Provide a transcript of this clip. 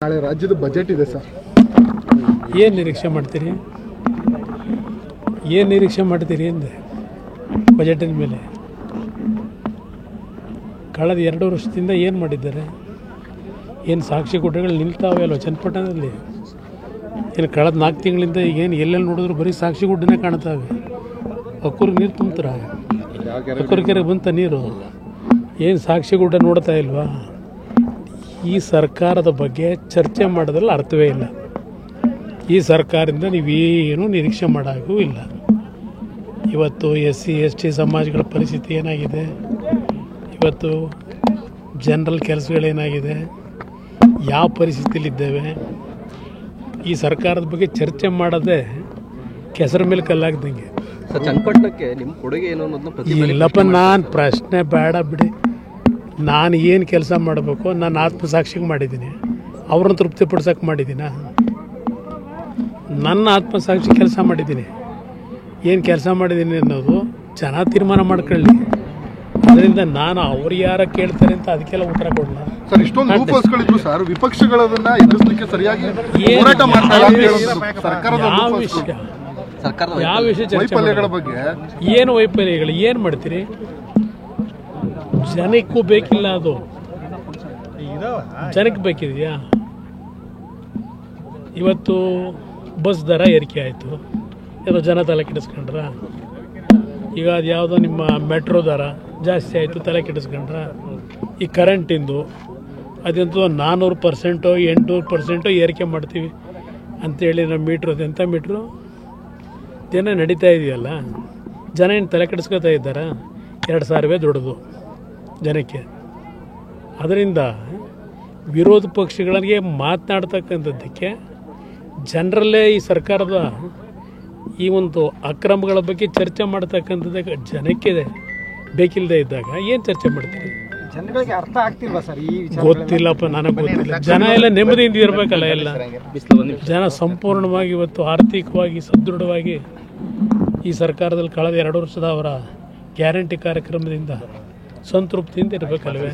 ನಾಳೆ ರಾಜ್ಯದ ಬಜೆಟ್ ಇದೆ ಸರ್, ಏನು ನಿರೀಕ್ಷೆ ಮಾಡ್ತೀರಿ? ಏನು ನಿರೀಕ್ಷೆ ಮಾಡ್ತೀರಿ ಅಂದೆ ಬಜೆಟಿನ ಮೇಲೆ? ಕಳೆದ 2 ವರ್ಷದಿಂದ ಏನು ಮಾಡಿದ್ದಾರೆ? ಏನು ಸಾಕ್ಷಿ ಗುಡ್ಡಗಳು ನಿಲ್ತಾವೆ ಅಲ್ವ ಚನ್ನಪಟ್ಟಣದಲ್ಲಿ? ಏನು ಕಳೆದ 4 ತಿಂಗಳಿಂದ ಈಗೇನು ಎಲ್ಲೆಲ್ಲಿ ನೋಡಿದ್ರು ಬರೀ ಸಾಕ್ಷಿ ಗುಡ್ಡನೇ ಕಾಣ್ತಾವೆ. ಅಕ್ಕೂರಿಗೆ ನೀರು ತುಂಬ್ತಾರ, ಅಕ್ಕೂರು ಕೆರೆಗೆ ಬಂತ ನೀರು. ಏನು ಸಾಕ್ಷಿ ಗುಡ್ಡ ನೋಡ್ತಾ ಇಲ್ವಾ? ಈ ಸರ್ಕಾರದ ಬಗ್ಗೆ ಚರ್ಚೆ ಮಾಡೋದ್ರಲ್ಲಿ ಅರ್ಥವೇ ಇಲ್ಲ. ಈ ಸರ್ಕಾರದಿಂದ ನೀವೇನು ನಿರೀಕ್ಷೆ ಮಾಡೋಕ್ಕೂ ಇಲ್ಲ. ಇವತ್ತು SC ST ಸಮಾಜಗಳ ಪರಿಸ್ಥಿತಿ ಏನಾಗಿದೆ, ಇವತ್ತು ಜನರಲ್ ಕೆಲಸಗಳೇನಾಗಿದೆ, ಯಾವ ಪರಿಸ್ಥಿತಿಲಿದ್ದೇವೆ, ಈ ಸರ್ಕಾರದ ಬಗ್ಗೆ ಚರ್ಚೆ ಮಾಡೋದೇ ಕೆಸರ ಮೇಲೆ ಕಲ್ಲಾಗ್ದಂಗೆ. ಚನ್ನಪಟ್ಟಣಕ್ಕೆ ನಿಮ್ಮ ಕೊಡುಗೆ ಏನು ಅನ್ನೋದನ್ನ ಇಲ್ಲಪ್ಪ, ನಾನು ಪ್ರಶ್ನೆ ಬೇಡ ಬಿಡಿ. ನಾನು ಏನು ಕೆಲಸ ಮಾಡಬೇಕು ನಾನು ಆತ್ಮಸಾಕ್ಷಿಗೆ ಮಾಡಿದ್ದೀನಿ, ಅವ್ರನ್ನ ತೃಪ್ತಿಪಡಿಸೋಕೆ ಮಾಡಿದ್ದೀನ? ನನ್ನ ಆತ್ಮಸಾಕ್ಷಿ ಕೆಲಸ ಮಾಡಿದ್ದೀನಿ. ಏನು ಕೆಲಸ ಮಾಡಿದ್ದೀನಿ ಅನ್ನೋದು ಜನ ತೀರ್ಮಾನ ಮಾಡ್ಕೊಳ್ಳಿ. ಅದರಿಂದ ನಾನು ಅವ್ರು ಯಾರ ಕೇಳ್ತಾರೆ ಅಂತ ಅದಕ್ಕೆಲ್ಲ ಉತ್ತರ ಕೊಡಲ್ಲ ಸರ್. ಇಷ್ಟೊಂದು ಲೂಪೋಸ್ಗಳಿದ್ರು ಸರ್, ವಿಪಕ್ಷಗಳನ್ನ ಎದುರಿಸಲಿಕ್ಕೆ ಸರಿಯಾಗಿ ಹೋರಾಟ ಮಾಡ್ತಾ ಇಲ್ಲ. ಯಾವ ವಿಷಯ ವೈಫಲ್ಯಗಳ ಬಗ್ಗೆ ಏನು ವೈಫಲ್ಯಗಳು ಏನು ಮಾಡ್ತೀರಿ? ಜನಕ್ಕೂ ಬೇಕಿಲ್ಲ, ಅದು ಜನಕ್ಕೆ ಬೇಕಿದೆಯಾ? ಇವತ್ತು ಬಸ್ ದರ ಏರಿಕೆ ಆಯಿತು, ಏನೋ ಜನ ತಲೆ ಕೆಡಿಸ್ಕೊಂಡ್ರ. ಈಗ ಅದು ಯಾವುದೋ ನಿಮ್ಮ ಮೆಟ್ರೋ ದರ ಜಾಸ್ತಿ ಆಯಿತು, ತಲೆ ಕೆಡಿಸ್ಕೊಂಡ್ರ. ಈ ಕರೆಂಟಿಂದು ಅದಂತೂ 400% 800% ಏರಿಕೆ ಮಾಡ್ತೀವಿ ಅಂಥೇಳಿ ನಮ್ಮ ಮೀಟ್ರು, ಅದೆಂಥ ಮೀಟ್ರು ದಿನ ನಡೀತಾ ಇದೆಯಲ್ಲ. ಜನ ಏನು ತಲೆ ಕೆಡಿಸ್ಕೊತಾ ಇದ್ದಾರಾ? 2,000 ದೊಡ್ಡದು ಜನಕ್ಕೆ. ಅದರಿಂದ ವಿರೋಧ ಪಕ್ಷಗಳಿಗೆ ಮಾತನಾಡ್ತಕ್ಕಂಥದ್ದಕ್ಕೆ ಜನರಲ್ಲೇ ಈ ಸರ್ಕಾರದ ಈ ಒಂದು ಅಕ್ರಮಗಳ ಬಗ್ಗೆ ಚರ್ಚೆ ಮಾಡ್ತಕ್ಕಂಥದ್ದಕ್ಕೆ ಜನಕ್ಕೆ ಬೇಕಿಲ್ಲದೆ ಇದ್ದಾಗ ಏನು ಚರ್ಚೆ ಮಾಡ್ತೀವಿ? ಜನಗಳಿಗೆ ಅರ್ಥ ಆಗ್ತಿಲ್ವಾ ಸರ್? ಈ ಗೊತ್ತಿಲ್ಲಪ್ಪ, ನನಗೆ ಗೊತ್ತಿಲ್ಲ. ಜನ ಎಲ್ಲ ನೆಮ್ಮದಿಯಿಂದ ಇರಬೇಕಲ್ಲ. ಎಲ್ಲ ಜನ ಸಂಪೂರ್ಣವಾಗಿ ಇವತ್ತು ಆರ್ಥಿಕವಾಗಿ ಸದೃಢವಾಗಿ ಈ ಸರ್ಕಾರದಲ್ಲಿ ಕಳೆದ 2 ವರ್ಷದ ಅವರ ಗ್ಯಾರಂಟಿ ಕಾರ್ಯಕ್ರಮದಿಂದ ಸಂತೃಪ್ತಿಯಿಂದ ಇರಬೇಕಲ್ವೇ?